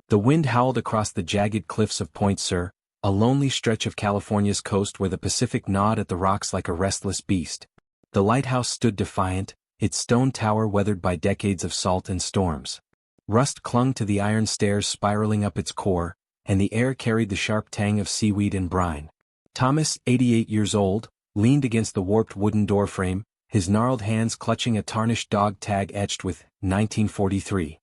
The wind howled across the jagged cliffs of Point Sur, a lonely stretch of California's coast where the Pacific gnawed at the rocks like a restless beast. The lighthouse stood defiant, its stone tower weathered by decades of salt and storms. Rust clung to the iron stairs spiraling up its core, and the air carried the sharp tang of seaweed and brine. Thomas, 88 years old, leaned against the warped wooden doorframe, his gnarled hands clutching a tarnished dog tag etched with 1943.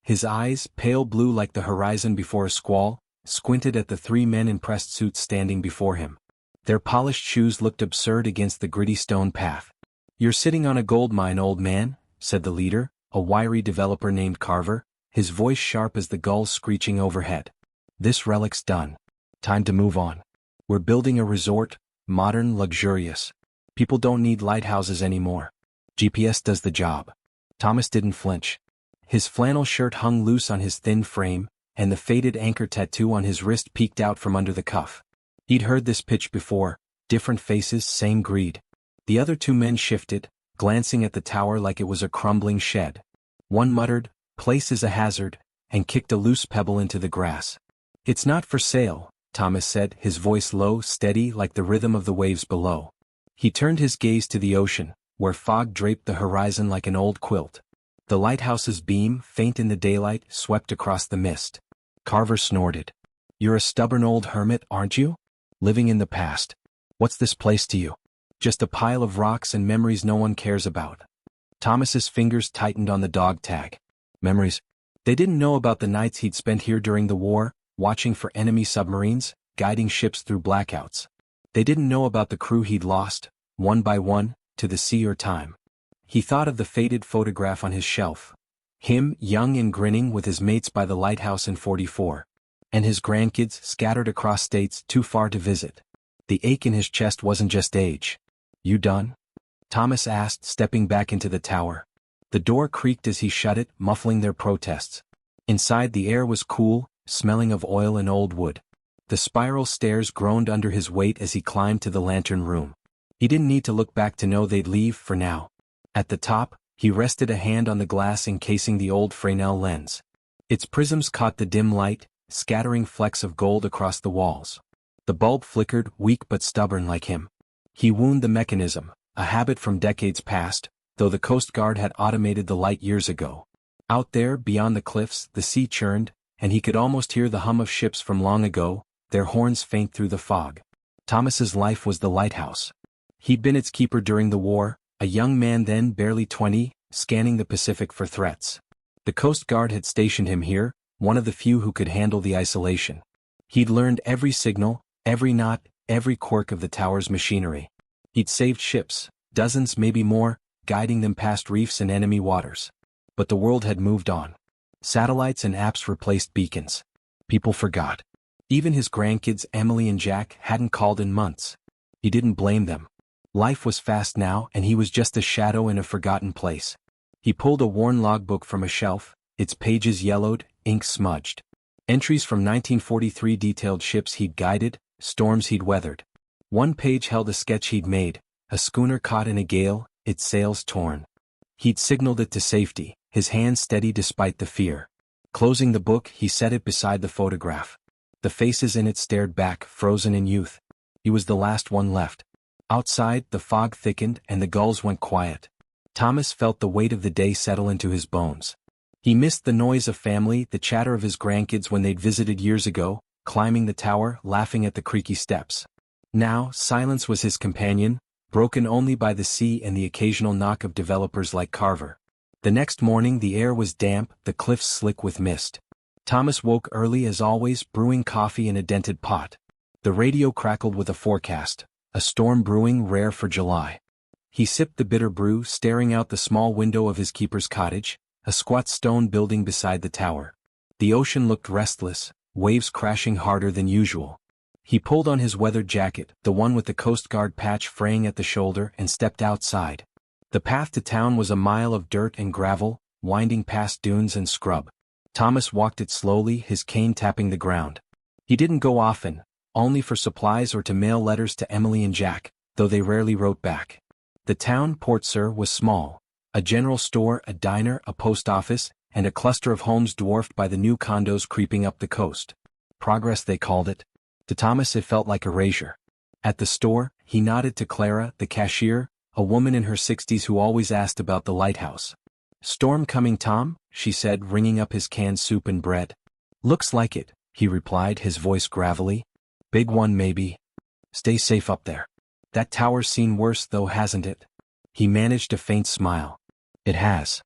His eyes, pale blue like the horizon before a squall, squinted at the three men in pressed suits standing before him. Their polished shoes looked absurd against the gritty stone path. "You're sitting on a gold mine, old man," said the leader, a wiry developer named Carver, his voice sharp as the gulls screeching overhead. "This relic's done. Time to move on. We're building a resort, modern, luxurious. People don't need lighthouses anymore. GPS does the job." Thomas didn't flinch. His flannel shirt hung loose on his thin frame, and the faded anchor tattoo on his wrist peeked out from under the cuff. He'd heard this pitch before, different faces, same greed. The other two men shifted, glancing at the tower like it was a crumbling shed. One muttered, "Place is a hazard," and kicked a loose pebble into the grass. "It's not for sale," Thomas said, his voice low, steady like the rhythm of the waves below. He turned his gaze to the ocean, where fog draped the horizon like an old quilt. The lighthouse's beam, faint in the daylight, swept across the mist. Carver snorted. "You're a stubborn old hermit, aren't you? Living in the past. What's this place to you? Just a pile of rocks and memories no one cares about." Thomas's fingers tightened on the dog tag. Memories. They didn't know about the nights he'd spent here during the war, watching for enemy submarines, guiding ships through blackouts. They didn't know about the crew he'd lost, one by one, to the sea or time. He thought of the faded photograph on his shelf. Him, young and grinning with his mates by the lighthouse in '44. And his grandkids scattered across states too far to visit. The ache in his chest wasn't just age. "You done?" Thomas asked, stepping back into the tower. The door creaked as he shut it, muffling their protests. Inside the air was cool, smelling of oil and old wood. The spiral stairs groaned under his weight as he climbed to the lantern room. He didn't need to look back to know they'd leave for now. At the top, he rested a hand on the glass encasing the old Fresnel lens. Its prisms caught the dim light, scattering flecks of gold across the walls. The bulb flickered, weak but stubborn like him. He wound the mechanism, a habit from decades past, though the Coast Guard had automated the light years ago. Out there, beyond the cliffs, the sea churned, and he could almost hear the hum of ships from long ago, their horns faint through the fog. Thomas's life was the lighthouse. He'd been its keeper during the war, a young man then barely 20, scanning the Pacific for threats. The Coast Guard had stationed him here, one of the few who could handle the isolation. He'd learned every signal, every knot, every quirk of the tower's machinery. He'd saved ships, dozens maybe more, guiding them past reefs and enemy waters. But the world had moved on. Satellites and apps replaced beacons. People forgot. Even his grandkids Emily and Jack hadn't called in months. He didn't blame them. Life was fast now, and he was just a shadow in a forgotten place. He pulled a worn logbook from a shelf, its pages yellowed, ink smudged. Entries from 1943 detailed ships he'd guided, storms he'd weathered. One page held a sketch he'd made, a schooner caught in a gale, its sails torn. He'd signaled it to safety, his hands steady despite the fear. Closing the book, he set it beside the photograph. The faces in it stared back, frozen in youth. He was the last one left. Outside, the fog thickened and the gulls went quiet. Thomas felt the weight of the day settle into his bones. He missed the noise of family, the chatter of his grandkids when they'd visited years ago, climbing the tower, laughing at the creaky steps. Now, silence was his companion, broken only by the sea and the occasional knock of developers like Carver. The next morning the air was damp, the cliffs slick with mist. Thomas woke early as always, brewing coffee in a dented pot. The radio crackled with a forecast, a storm brewing rare for July. He sipped the bitter brew, staring out the small window of his keeper's cottage, a squat stone building beside the tower. The ocean looked restless, waves crashing harder than usual. He pulled on his weathered jacket, the one with the Coast Guard patch fraying at the shoulder, and stepped outside. The path to town was a mile of dirt and gravel, winding past dunes and scrub. Thomas walked it slowly, his cane tapping the ground. He didn't go often, only for supplies or to mail letters to Emily and Jack, though they rarely wrote back. The town, Port Sur, was small. A general store, a diner, a post office, and a cluster of homes dwarfed by the new condos creeping up the coast. Progress, they called it. To Thomas it felt like erasure. At the store, he nodded to Clara, the cashier, a woman in her 60s who always asked about the lighthouse. "Storm coming, Tom?" she said, ringing up his canned soup and bread. "Looks like it," he replied, his voice gravelly. "Big one maybe. Stay safe up there. That tower's seen worse though, hasn't it?" He managed a faint smile. "It has."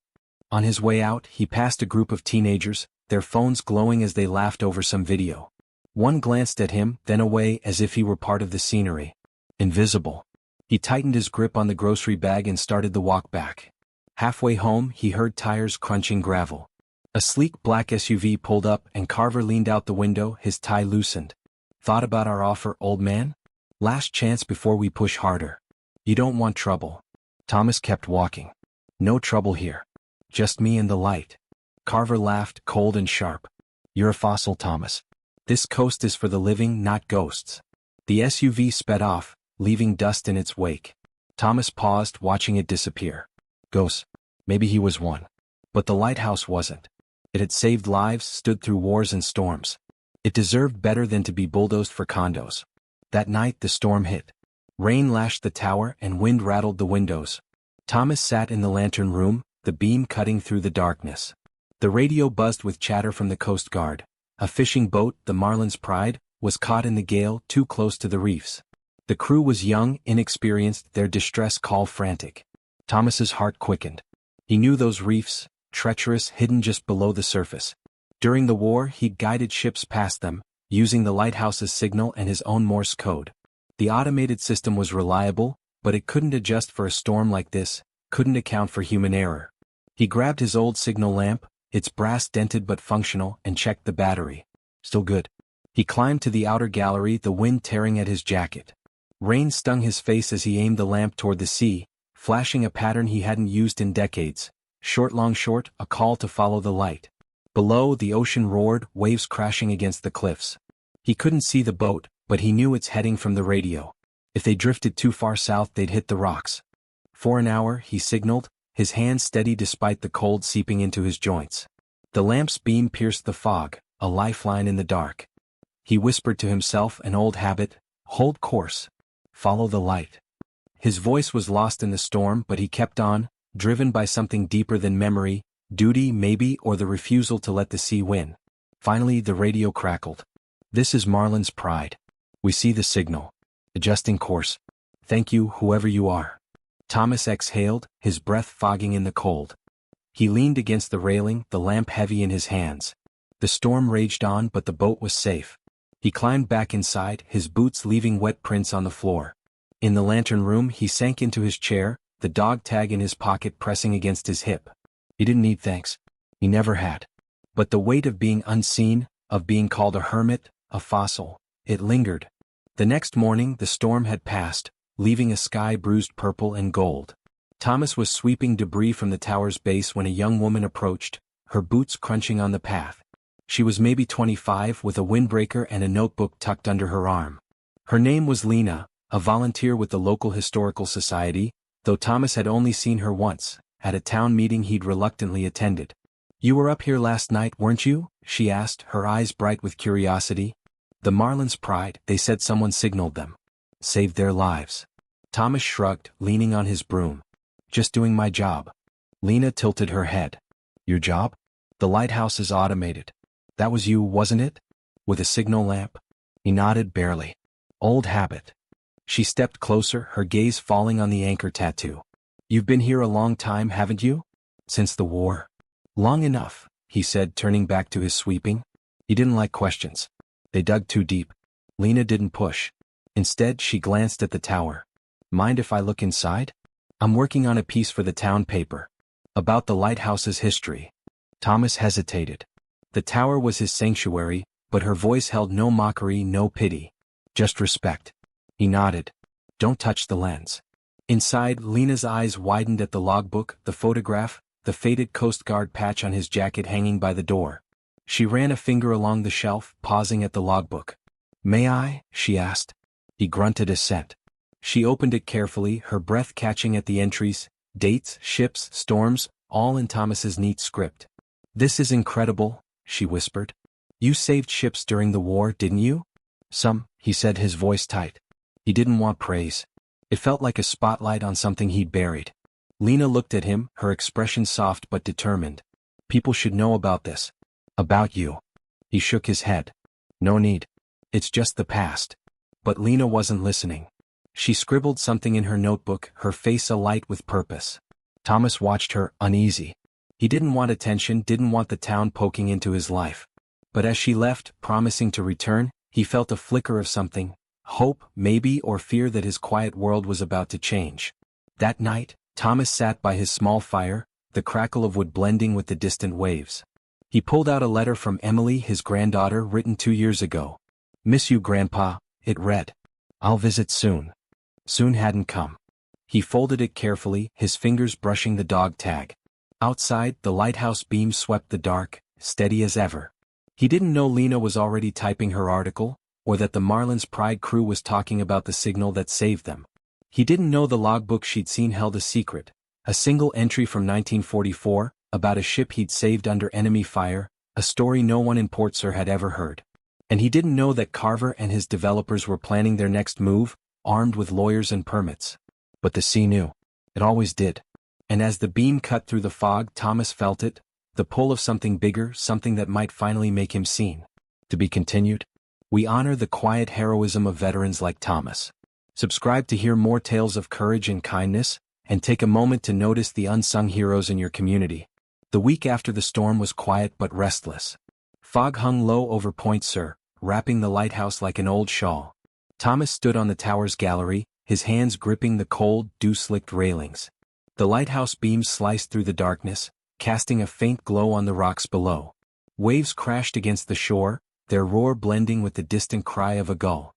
On his way out, he passed a group of teenagers, their phones glowing as they laughed over some video. One glanced at him, then away as if he were part of the scenery. Invisible. He tightened his grip on the grocery bag and started the walk back. Halfway home, he heard tires crunching gravel. A sleek black SUV pulled up and Carver leaned out the window, his tie loosened. "Thought about our offer, old man? Last chance before we push harder. You don't want trouble." Thomas kept walking. "No trouble here. Just me and the light." Carver laughed, cold and sharp. "You're a fossil, Thomas. This coast is for the living, not ghosts." The SUV sped off, leaving dust in its wake. Thomas paused, watching it disappear. Ghosts. Maybe he was one. But the lighthouse wasn't. It had saved lives, stood through wars and storms. It deserved better than to be bulldozed for condos. That night the storm hit. Rain lashed the tower and wind rattled the windows. Thomas sat in the lantern room, the beam cutting through the darkness. The radio buzzed with chatter from the Coast Guard. A fishing boat, the Marlin's Pride, was caught in the gale too close to the reefs. The crew was young, inexperienced, their distress call frantic. Thomas's heart quickened. He knew those reefs, treacherous, hidden just below the surface. During the war, he'd guided ships past them, using the lighthouse's signal and his own Morse code. The automated system was reliable, but it couldn't adjust for a storm like this, couldn't account for human error. He grabbed his old signal lamp, its brass dented but functional, and checked the battery. Still good. He climbed to the outer gallery, the wind tearing at his jacket. Rain stung his face as he aimed the lamp toward the sea, flashing a pattern he hadn't used in decades. Short, long, short, a call to follow the light. Below, the ocean roared, waves crashing against the cliffs. He couldn't see the boat, but he knew its heading from the radio. If they drifted too far south, they'd hit the rocks. For an hour, he signaled, his hand steady despite the cold seeping into his joints. The lamp's beam pierced the fog, a lifeline in the dark. He whispered to himself, an old habit, hold course. Follow the light. His voice was lost in the storm, but he kept on, driven by something deeper than memory, duty maybe, or the refusal to let the sea win. Finally the radio crackled. "This is Marlin's Pride. We see the signal. Adjusting course. Thank you, whoever you are." Thomas exhaled, his breath fogging in the cold. He leaned against the railing, the lamp heavy in his hands. The storm raged on, but the boat was safe. He climbed back inside, his boots leaving wet prints on the floor. In the lantern room, he sank into his chair, the dog tag in his pocket pressing against his hip. He didn't need thanks. He never had. But the weight of being unseen, of being called a hermit, a fossil, it lingered. The next morning, the storm had passed, leaving a sky bruised purple and gold. Thomas was sweeping debris from the tower's base when a young woman approached, her boots crunching on the path. She was maybe 25, with a windbreaker and a notebook tucked under her arm. Her name was Lena, a volunteer with the local historical society, though Thomas had only seen her once, at a town meeting he'd reluctantly attended. "You were up here last night, weren't you?" she asked, her eyes bright with curiosity. "The Marlin's Pride," they said someone signaled them. "Saved their lives." Thomas shrugged, leaning on his broom. "Just doing my job." Lena tilted her head. "Your job? The lighthouse is automated. That was you, wasn't it? With a signal lamp?" He nodded barely. "Old habit." She stepped closer, her gaze falling on the anchor tattoo. "You've been here a long time, haven't you? Since the war?" "Long enough," he said, turning back to his sweeping. He didn't like questions. They dug too deep. Lena didn't push. Instead, she glanced at the tower. "Mind if I look inside? I'm working on a piece for the town paper. About the lighthouse's history." Thomas hesitated. The tower was his sanctuary, but her voice held no mockery, no pity. Just respect. He nodded. "Don't touch the lens." Inside, Lena's eyes widened at the logbook, the photograph, the faded Coast Guard patch on his jacket hanging by the door. She ran a finger along the shelf, pausing at the logbook. "May I?" she asked. He grunted assent. She opened it carefully, her breath catching at the entries, dates, ships, storms, all in Thomas's neat script. "This is incredible," she whispered. "You saved ships during the war, didn't you?" "Some," he said, his voice tight. He didn't want praise. It felt like a spotlight on something he'd buried. Lena looked at him, her expression soft but determined. "People should know about this. About you." He shook his head. "No need. It's just the past." But Lena wasn't listening. She scribbled something in her notebook, her face alight with purpose. Thomas watched her, uneasy. He didn't want attention, didn't want the town poking into his life. But as she left, promising to return, he felt a flicker of something, hope, maybe, or fear that his quiet world was about to change. That night, Thomas sat by his small fire, the crackle of wood blending with the distant waves. He pulled out a letter from Emily, his granddaughter, written 2 years ago. "Miss you, Grandpa," it read. "I'll visit soon." Soon hadn't come. He folded it carefully, his fingers brushing the dog tag. Outside, the lighthouse beam swept the dark, steady as ever. He didn't know Lena was already typing her article, or that the Marlin's Pride crew was talking about the signal that saved them. He didn't know the logbook she'd seen held a secret, a single entry from 1944, about a ship he'd saved under enemy fire, a story no one in Port Sur had ever heard. And he didn't know that Carver and his developers were planning their next move, armed with lawyers and permits. But the sea knew. It always did. And as the beam cut through the fog, Thomas felt it, the pull of something bigger, something that might finally make him seen. To be continued. We honor the quiet heroism of veterans like Thomas. Subscribe to hear more tales of courage and kindness, and take a moment to notice the unsung heroes in your community. The week after the storm was quiet but restless. Fog hung low over Point Sur, wrapping the lighthouse like an old shawl. Thomas stood on the tower's gallery, his hands gripping the cold, dew-slicked railings. The lighthouse beams sliced through the darkness, casting a faint glow on the rocks below. Waves crashed against the shore, their roar blending with the distant cry of a gull.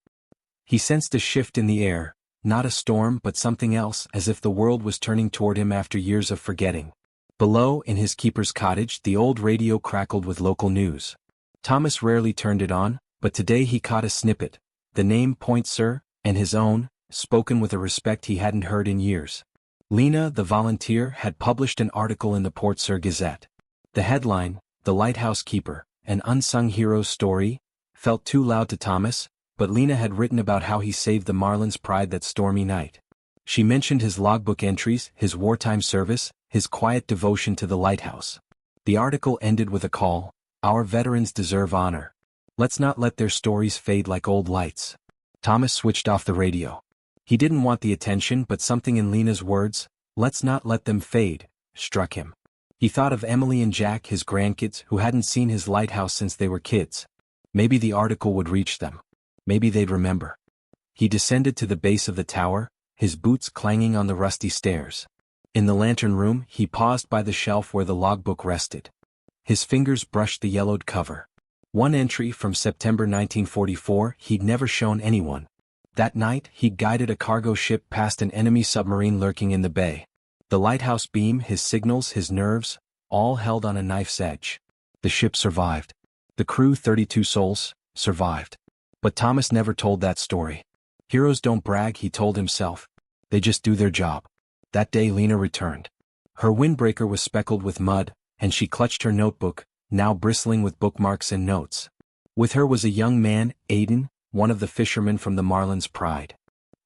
He sensed a shift in the air, not a storm but something else, as if the world was turning toward him after years of forgetting. Below, in his keeper's cottage, the old radio crackled with local news. Thomas rarely turned it on, but today he caught a snippet, the name Point Sur, and his own, spoken with a respect he hadn't heard in years. Lena, the volunteer, had published an article in the Port Sur Gazette. The headline, "The Lighthouse Keeper, an Unsung Hero's Story," felt too loud to Thomas, but Lena had written about how he saved the Marlin's Pride that stormy night. She mentioned his logbook entries, his wartime service, his quiet devotion to the lighthouse. The article ended with a call, "Our veterans deserve honor. Let's not let their stories fade like old lights." Thomas switched off the radio. He didn't want the attention, but something in Lena's words, "let's not let them fade," struck him. He thought of Emily and Jack, his grandkids, who hadn't seen his lighthouse since they were kids. Maybe the article would reach them. Maybe they'd remember. He descended to the base of the tower, his boots clanging on the rusty stairs. In the lantern room, he paused by the shelf where the logbook rested. His fingers brushed the yellowed cover. One entry from September 1944 he'd never shown anyone. That night, he'd guided a cargo ship past an enemy submarine lurking in the bay. The lighthouse beam, his signals, his nerves, all held on a knife's edge. The ship survived. The crew, 32 souls, survived. But Thomas never told that story. Heroes don't brag, he told himself. They just do their job. That day Lena returned. Her windbreaker was speckled with mud, and she clutched her notebook, now bristling with bookmarks and notes. With her was a young man, Aiden, one of the fishermen from the Marlin's Pride.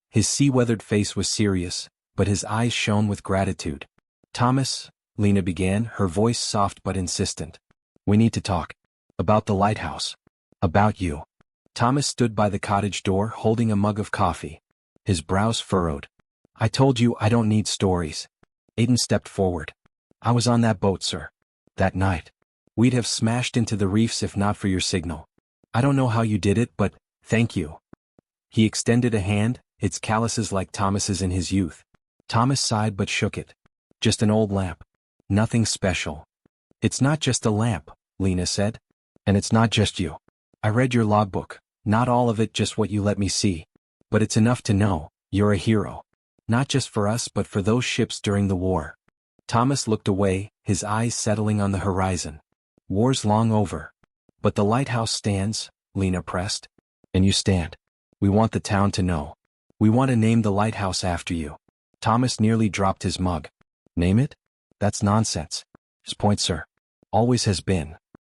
His sea-weathered face was serious, but his eyes shone with gratitude. "Thomas," Lena began, her voice soft but insistent. "We need to talk. About the lighthouse. About you." Thomas stood by the cottage door holding a mug of coffee. His brows furrowed. "I told you I don't need stories." Aiden stepped forward. "I was on that boat, sir. That night. We'd have smashed into the reefs if not for your signal. I don't know how you did it, but thank you." He extended a hand, its calluses like Thomas's in his youth. Thomas sighed but shook it. "Just an old lamp. Nothing special." "It's not just a lamp," Lena said. "And it's not just you. I read your logbook, not all of it, just what you let me see. But it's enough to know, you're a hero. Not just for us but for those ships during the war." Thomas looked away, his eyes settling on the horizon. "War's long over. But the lighthouse stands," Lena pressed. "And you stand. We want the town to know. We want to name the lighthouse after you." Thomas nearly dropped his mug. "Name it? That's nonsense. It's Point Sur. Always has been.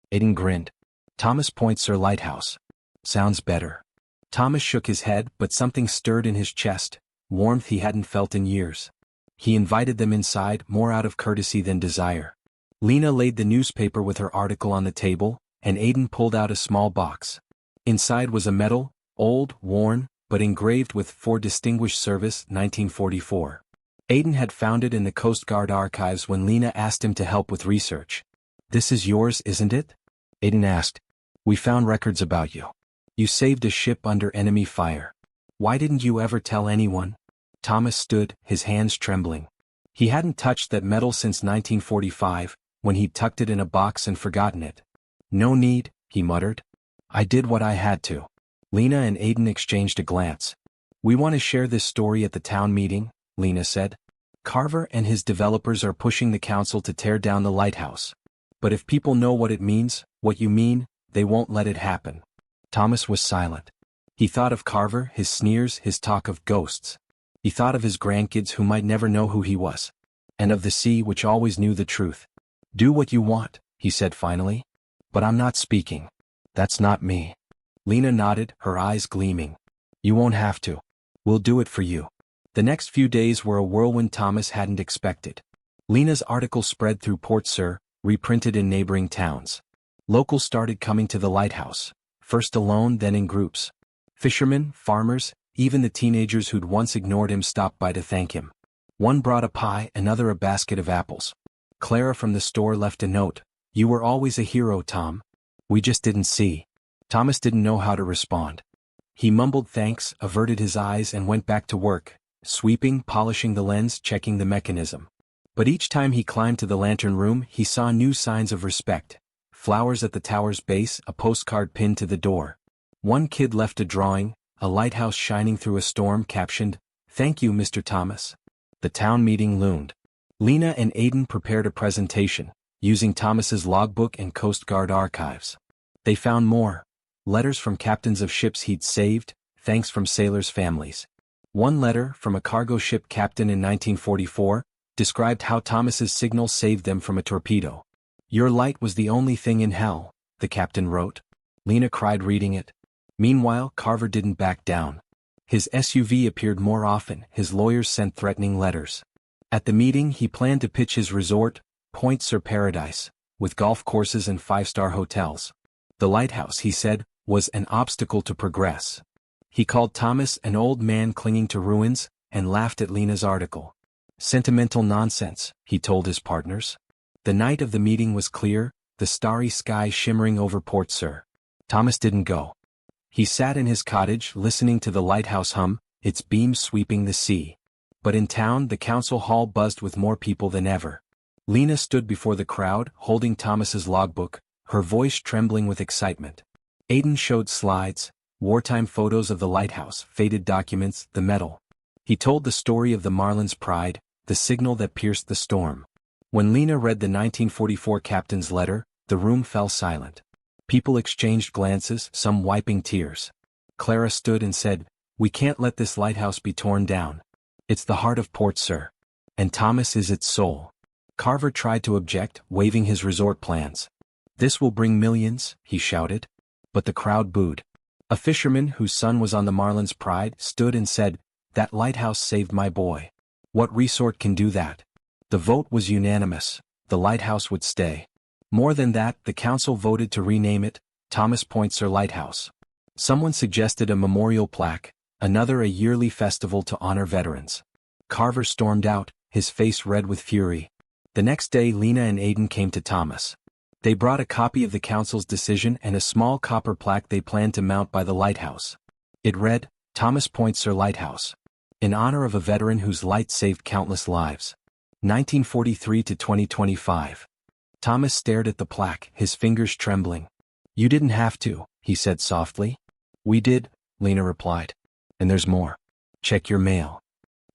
Aiden grinned. Thomas Pointser Lighthouse. Sounds better. Thomas shook his head, but something stirred in his chest, warmth he hadn't felt in years. He invited them inside, more out of courtesy than desire. Lena laid the newspaper with her article on the table, and Aiden pulled out a small box. Inside was a medal, old, worn, but engraved with "For Distinguished Service, 1944. Aiden had found it in the Coast Guard archives when Lena asked him to help with research. "This is yours, isn't it?" Aiden asked. "We found records about you. You saved a ship under enemy fire. Why didn't you ever tell anyone?" Thomas stood, his hands trembling. He hadn't touched that medal since 1945, when he'd tucked it in a box and forgotten it. "No need," he muttered. "I did what I had to." Lena and Aiden exchanged a glance. "We want to share this story at the town meeting," Lena said. "Carver and his developers are pushing the council to tear down the lighthouse. But if people know what it means, what you mean, they won't let it happen." Thomas was silent. He thought of Carver, his sneers, his talk of ghosts. He thought of his grandkids who might never know who he was. And of the sea which always knew the truth. "Do what you want," he said finally. "But I'm not speaking. That's not me." Lena nodded, her eyes gleaming. "You won't have to. We'll do it for you." The next few days were a whirlwind Thomas hadn't expected. Lena's article spread through Port Sur, reprinted in neighboring towns. Locals started coming to the lighthouse, first alone then in groups. Fishermen, farmers, even the teenagers who'd once ignored him stopped by to thank him. One brought a pie, another a basket of apples. Clara from the store left a note. "You were always a hero, Tom. We just didn't see." Thomas didn't know how to respond. He mumbled thanks, averted his eyes and went back to work, sweeping, polishing the lens, checking the mechanism. But each time he climbed to the lantern room, he saw new signs of respect. Flowers at the tower's base, a postcard pinned to the door. One kid left a drawing, a lighthouse shining through a storm, captioned, "Thank you, Mr. Thomas." The town meeting loomed. Lena and Aiden prepared a presentation, using Thomas's logbook and Coast Guard archives. They found more. Letters from captains of ships he'd saved, thanks from sailors' families. One letter, from a cargo ship captain in 1944, described how Thomas's signal saved them from a torpedo. "Your light was the only thing in hell," the captain wrote. Lena cried reading it. Meanwhile, Carver didn't back down. His SUV appeared more often, his lawyers sent threatening letters. At the meeting he planned to pitch his resort, Point Sur Paradise, with golf courses and five-star hotels. The lighthouse, he said, was an obstacle to progress. He called Thomas an old man clinging to ruins, and laughed at Lena's article. "Sentimental nonsense," he told his partners. The night of the meeting was clear, the starry sky shimmering over Port Sur. Thomas didn't go. He sat in his cottage listening to the lighthouse hum, its beams sweeping the sea. But in town the council hall buzzed with more people than ever. Lena stood before the crowd, holding Thomas's logbook, her voice trembling with excitement. Aiden showed slides, wartime photos of the lighthouse, faded documents, the medal. He told the story of the Marlin's pride, the signal that pierced the storm. When Lena read the 1944 captain's letter, the room fell silent. People exchanged glances, some wiping tears. Clara stood and said, "We can't let this lighthouse be torn down. It's the heart of Port Sur. And Thomas is its soul." Carver tried to object, waving his resort plans. "This will bring millions," he shouted. But the crowd booed. A fisherman whose son was on the Marlin's pride stood and said, "That lighthouse saved my boy. What resort can do that?" The vote was unanimous. The lighthouse would stay. More than that, the council voted to rename it Thomas Pointser Lighthouse. Someone suggested a memorial plaque, another a yearly festival to honor veterans. Carver stormed out, his face red with fury. The next day Lena and Aiden came to Thomas. They brought a copy of the council's decision and a small copper plaque they planned to mount by the lighthouse. It read, "Thomas Pointser Lighthouse. In honor of a veteran whose light saved countless lives. 1943 to 2025. Thomas stared at the plaque, his fingers trembling. "You didn't have to," he said softly. "We did," Lena replied. "And there's more. Check your mail."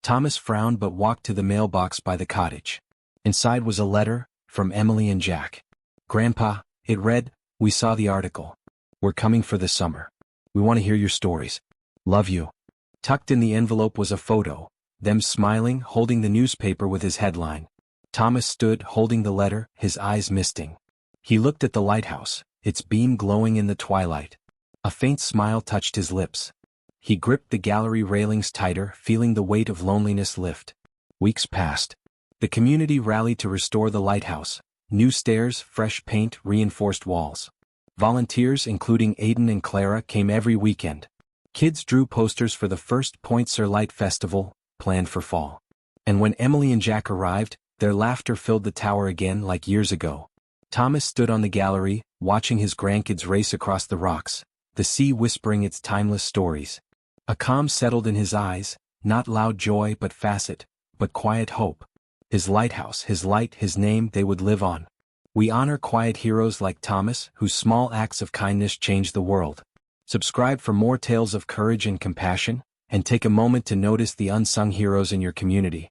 Thomas frowned but walked to the mailbox by the cottage. Inside was a letter, from Emily and Jack. "Grandpa," it read, "we saw the article. We're coming for the summer. We want to hear your stories. Love you." Tucked in the envelope was a photo, them smiling, holding the newspaper with his headline. Thomas stood, holding the letter, his eyes misting. He looked at the lighthouse, its beam glowing in the twilight. A faint smile touched his lips. He gripped the gallery railings tighter, feeling the weight of loneliness lift. Weeks passed. The community rallied to restore the lighthouse. New stairs, fresh paint, reinforced walls. Volunteers, including Aiden and Clara, came every weekend. Kids drew posters for the first Point Sur Light Festival, planned for fall. And when Emily and Jack arrived, their laughter filled the tower again like years ago. Thomas stood on the gallery, watching his grandkids race across the rocks, the sea whispering its timeless stories. A calm settled in his eyes, not loud joy but quiet hope. His lighthouse, his light, his name, they would live on. We honor quiet heroes like Thomas, whose small acts of kindness change the world. Subscribe for more tales of courage and compassion, and take a moment to notice the unsung heroes in your community.